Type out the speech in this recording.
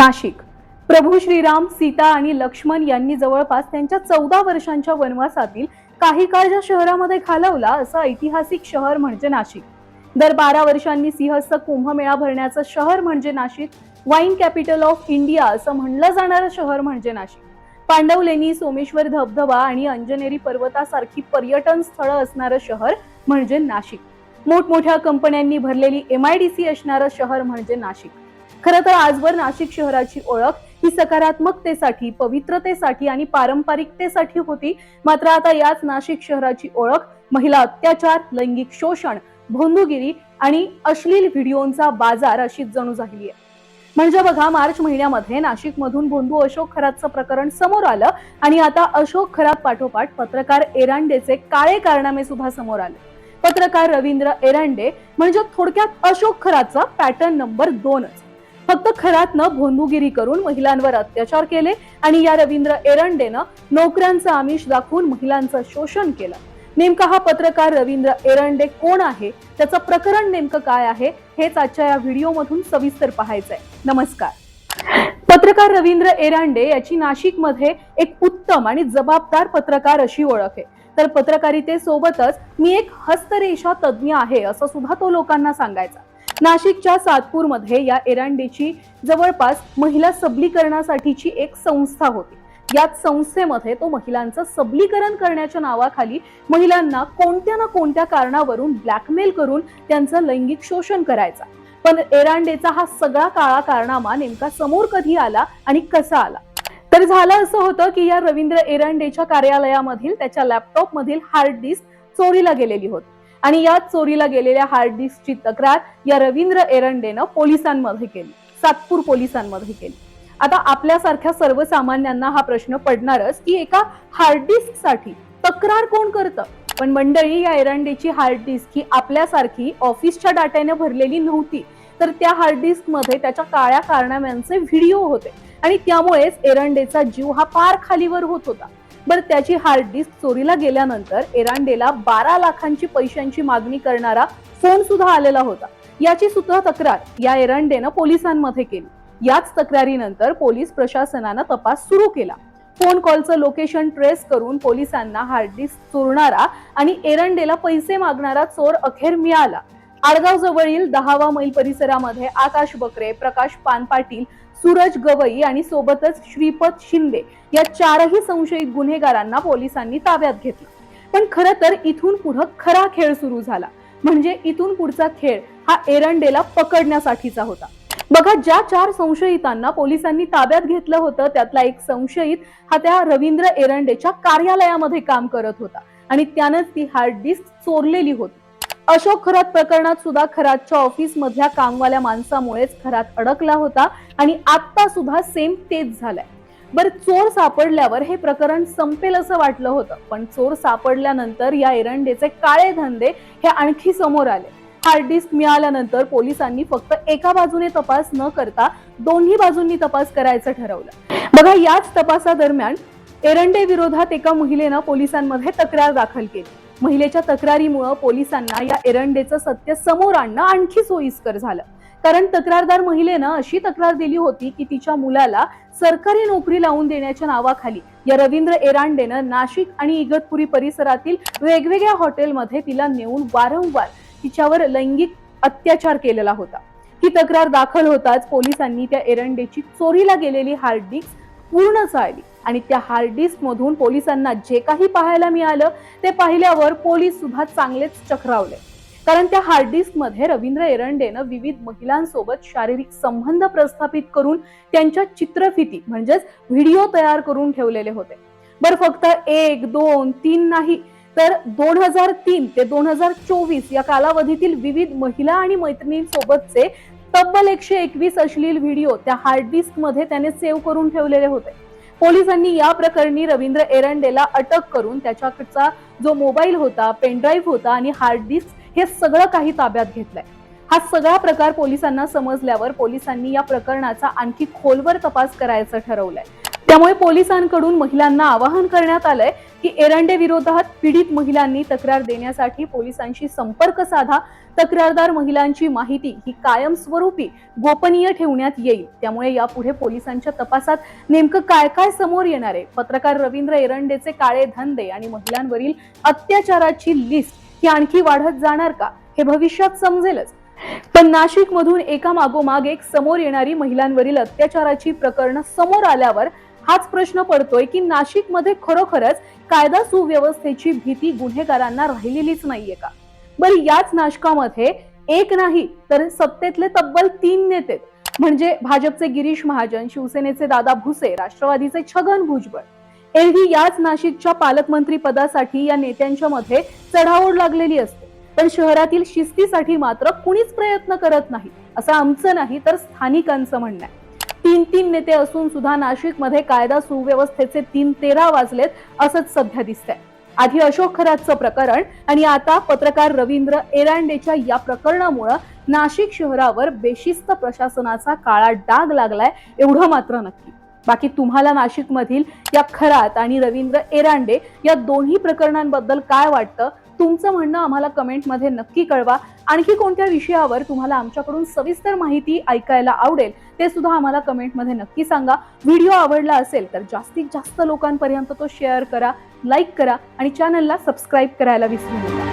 नाशिक. प्रभू श्रीराम, सीता आणि लक्ष्मण यांनी जवळपास त्यांच्या 14 वर्षांच्या वनवासातील काही काळ ज्या शहरामध्ये घालवला असं ऐतिहासिक शहर म्हणजे नाशिक. दर 12 वर्षांनी सिंहस्थ कुंभमेळा भरण्याचं शहर म्हणजे Nashik. Wine capital of India असं म्हणलं जाणारं शहर म्हणजे नाशिक. पांडवलेणी, सोमेश्वर धबधबा आणि अंजनेरी पर्वतासारखी पर्यटन स्थळं असणारं शहर म्हणजे नाशिक. मोठमोठ्या कंपन्यांनी भरलेली MIDC असणारं शहर म्हणजे नाशिक. खरं तर आजवर नाशिक शहराची ओळख ही सकारात्मकतेसाठी, पवित्रतेसाठी आणि पारंपरिकतेसाठी होती. मात्र आता याच नाशिक शहराची ओळख महिला अत्याचार, लैंगिक शोषण, भोंदूगिरी आणि अश्लील व्हिडिओंचा बाजार अशी जणू झाली आहे. म्हणजे बघा, मार्च महिन्यामध्ये नाशिक मधून भोंदू अशोक खरातचं प्रकरण समोर आलं आणि आता अशोक खरात पाठोपाठ पत्रकार एरांडेचे काळे कारनामे सुद्धा समोर आले. पत्रकार रवींद्र एरांडे म्हणजे थोडक्यात अशोक खरातचा पॅटर्न नंबर 2च. फक्त खरातनं भोंदूगिरी करून महिलांवर अत्याचार केले आणि या रवींद्र एरंडेनं नोकऱ्यांचं आमिष दाखवून महिलांचं शोषण केलं. नेमका हा पत्रकार रवींद्र एरंडे कोण आहे, त्याचं प्रकरण नेमकं काय आहे, हेच आजच्या या व्हिडिओमधून सविस्तर पाहायचंय. नमस्कार. पत्रकार रवींद्र एरंडे याची नाशिकमध्ये एक उत्तम आणि जबाबदार पत्रकार अशी ओळख आहे. तर पत्रकारितेसोबतच मी एक हस्तरेषा तज्ज्ञ आहे असं सुद्धा तो लोकांना सांगायचा. नाशिकच्या सातपूरमध्ये या एरांडेची जवळपास महिला सबलीकरणासाठीची एक संस्था होती. याच संस्थेमध्ये तो महिलांचं सबलीकरण करण्याच्या नावाखाली महिलांना कोणत्या ना कोणत्या कारणावरून ब्लॅकमेल करून त्यांचं लैंगिक शोषण करायचा. पण एरांडेचा हा सगळा काळा कारनामा नेमका समोर कधी आला आणि कसा आला? तर झालं असं होतं की या रवींद्र एरांडेच्या कार्यालयामधील त्याच्या लॅपटॉप मधील हार्ड डिस्क चोरीला गेलेली होती आणि या चोरीला गेलेल्या हार्ड डिस्कची तक्रार या रवींद्र एरंडेनं पोलिसांमध्ये केली, सातपूर पोलिसांमध्ये केली. आता आपल्यासारख्या सर्वसामान्यांना हा प्रश्न पडणारच की एका हार्ड डिस्क साठी तक्रार कोण करतं? पण मंडळी, या एरंडेची हार्ड डिस्क ही आपल्यासारखी ऑफिसच्या डाट्याने भरलेली नव्हती, तर त्या हार्ड डिस्क मध्ये त्याच्या काळ्या कारनाम्यांचे व्हिडिओ होते आणि त्यामुळेच एरंडेचा जीव हा पार खालीवर होत होता. बरं, त्याची हार्ड डिस्क चोरीला गेल्यानंतर एरांडेला 12 लाखांची पैशांची मागणी करणारा फोन सुद्धा आलेला होता. याची सुद्धा तक्रार या एरांडेनं पोलिसांमध्ये केली. याच तक्रारीनंतर पोलीस प्रशासनानं तपास सुरू केला. फोन कॉलचं लोकेशन ट्रेस करून पोलिसांना हार्ड डिस्क चोरणारा आणि एरंडेला पैसे मागणारा चोर अखेर मिळाला. आडगाव जवळील 10वा मैल परिसरामध्ये आकाश बकरे, प्रकाश पानपाटील, सूरज गवई आणि सोबतच श्रीपद शिंदे या 4ही संशयित गुन्हेगारांना पोलिसांनी ताब्यात घेतलं. पण खरं तर इथून पुढे खरा खेळ सुरू झाला. म्हणजे इथून पुढचा खेळ हा एरंडेला पकडण्यासाठीचा होता. बघा, ज्या 4 संशयितांना पोलिसांनी ताब्यात घेतलं होतं त्यातला एक संशयित हा त्या रवींद्र एरंडेच्या कार्यालयामध्ये काम करत होता आणि त्यानंच ती हार्ड डिस्क चोरलेली होती. अशोक खरात प्रकरणात सुद्धा खरातच्या ऑफिस मधल्या कामवाल्या माणसामुळेच खरात अडकला होता आणि आता सुद्धा सेम तेच झालंय. बरं, चोर सापडल्यावर हे प्रकरण संपेल असं वाटलं होतं, पण चोर सापडल्यानंतर या एरंडेचे काळे धंदे हे आणखी समोर आले. हार्ड डिस्क मिळाल्यानंतर पोलिसांनी फक्त एका बाजूने तपास न करता दोन्ही बाजूंनी तपास करायचं ठरवलं. बघा, याच तपासादरम्यान एरंडे विरोधात एका महिलेनं पोलिसांमध्ये तक्रार दाखल केली. महिलेच्या तक्रारीमुळे पोलिसांना या एरंडेचं सत्य समोर आणणं आणखी सोयीस्कर झालं. कारण तक्रारदार महिलेनं अशी तक्रार दिली होती की तिच्या मुलाला सरकारी नोकरी लावून देण्याच्या नावाखाली या रवींद्र एरांडेनं नाशिक आणि इगतपुरी परिसरातील वेगवेगळ्या हॉटेलमध्ये तिला नेऊन वारंवार तिच्यावर लैंगिक अत्याचार केलेला होता. ही तक्रार दाखल होताच पोलिसांनी त्या एरंडेची चोरीला गेलेली हार्ड डिस्क पूर्ण चाळली आणि त्या हार्ड डिस्क मधून पोलिसांना जे काही पाहायला मिळालं ते पाहिल्यावर पोलीस सुद्धा चांगलेच चक्रावले. कारण त्या हार्ड डिस्क मध्ये रवींद्र एरंडेनं विविध महिलांसोबत शारीरिक संबंध प्रस्थापित करून त्यांच्या चित्रफिती म्हणजेच व्हिडिओ तयार करून ठेवलेले होते. बरं, फक्त 1, 2, 3 नाही, तर 2003 ते 2024 या कालावधीतील विविध महिला आणि मैत्रिणींसोबतचे तब्बल 121 अश्लील व्हिडिओ त्या हार्ड डिस्क मध्ये त्याने सेव्ह करून ठेवलेले होते. पोलिसांनी या प्रकरणी रवींद्र एरंडेला अटक करून त्याच्याकडचा जो मोबाईल होता, पेनड्राईव्ह होता आणि हार्ड डिस्क हे सगळं काही ताब्यात घेतलंय. हा सगळा प्रकार पोलिसांना समजल्यावर पोलिसांनी या प्रकरणाचा आणखी खोलवर तपास करायचं ठरवलंय. त्यामुळे पोलिसांकडून महिलांना आवाहन करण्यात आलंय की एरंडे विरोधात पीडित महिलांनी तक्रार देण्यासाठी पोलिसांशी संपर्क साधा. तक्रारदार महिलांची माहिती ही कायमस्वरूपी गोपनीय ठेवण्यात येईल. त्यामुळे यापुढे पोलिसांच्या तपासात नेमकं काय काय समोर येणार आहे, पत्रकार रवींद्र एरंडेचे काळे धंदे आणि महिलांवरील अत्याचाराची लिस्ट ही आणखी वाढत जाणार का, हे भविष्यात समजेलच. पण नाशिक मधून एका मागोमाग एक समोर येणारी महिलांवरील अत्याचाराची प्रकरणं समोर आल्यावर हाच प्रश्न पडतोय की नाशिक मध्ये खरोखरच कायदा सुव्यवस्थेची भीती गुन्हेगारांना राहिलेलीच नाहीये का. बरं, याच नाशकामध्ये एक नाही तर सत्तेतले तब्बल 3 नेते म्हणजे भाजपचे गिरीश महाजन, शिवसेनेचे दादा भुसे, राष्ट्रवादीचे छगन भुजबळ, एरवी याच नाशिकच्या पालकमंत्री पदासाठी या नेत्यांच्या मध्ये चढाओढ लागलेली असते. पण शहरातील शिस्तीसाठी मात्र कुणीच प्रयत्न करत नाही, असं आमचं नाही तर स्थानिकांचं म्हणणं आहे. 3 नेते असून सुद्धा नाशिक मध्ये कायदा सुव्यवस्थेचे 3-13 वाजलेत असंच सध्या दिसतंय. आधी अशोक खरातचं प्रकरण आणि आता पत्रकार रवींद्र एरांडेच्या या प्रकरणामुळे नाशिक शहरावर बेशिस्त प्रशासनाचा काळा डाग लागलाय, एवढं मात्र नक्की. बाकी तुम्हाला नाशिक मधील या खरात आणि रवींद्र एरांडे या दोन्ही प्रकरणांबद्दल काय वाटतं, तुमचं म्हणणं आम्हाला कमेंटमध्ये नक्की कळवा. आणखी कोणत्या विषयावर तुम्हाला आमच्याकडून सविस्तर माहिती ऐकायला आवडेल ते सुद्धा आम्हाला कमेंटमध्ये नक्की सांगा. व्हिडिओ आवडला असेल तर जास्तीत जास्त लोकांपर्यंत तो शेअर करा, लाईक करा आणि चॅनलला सबस्क्राईब करायला विसरू नका.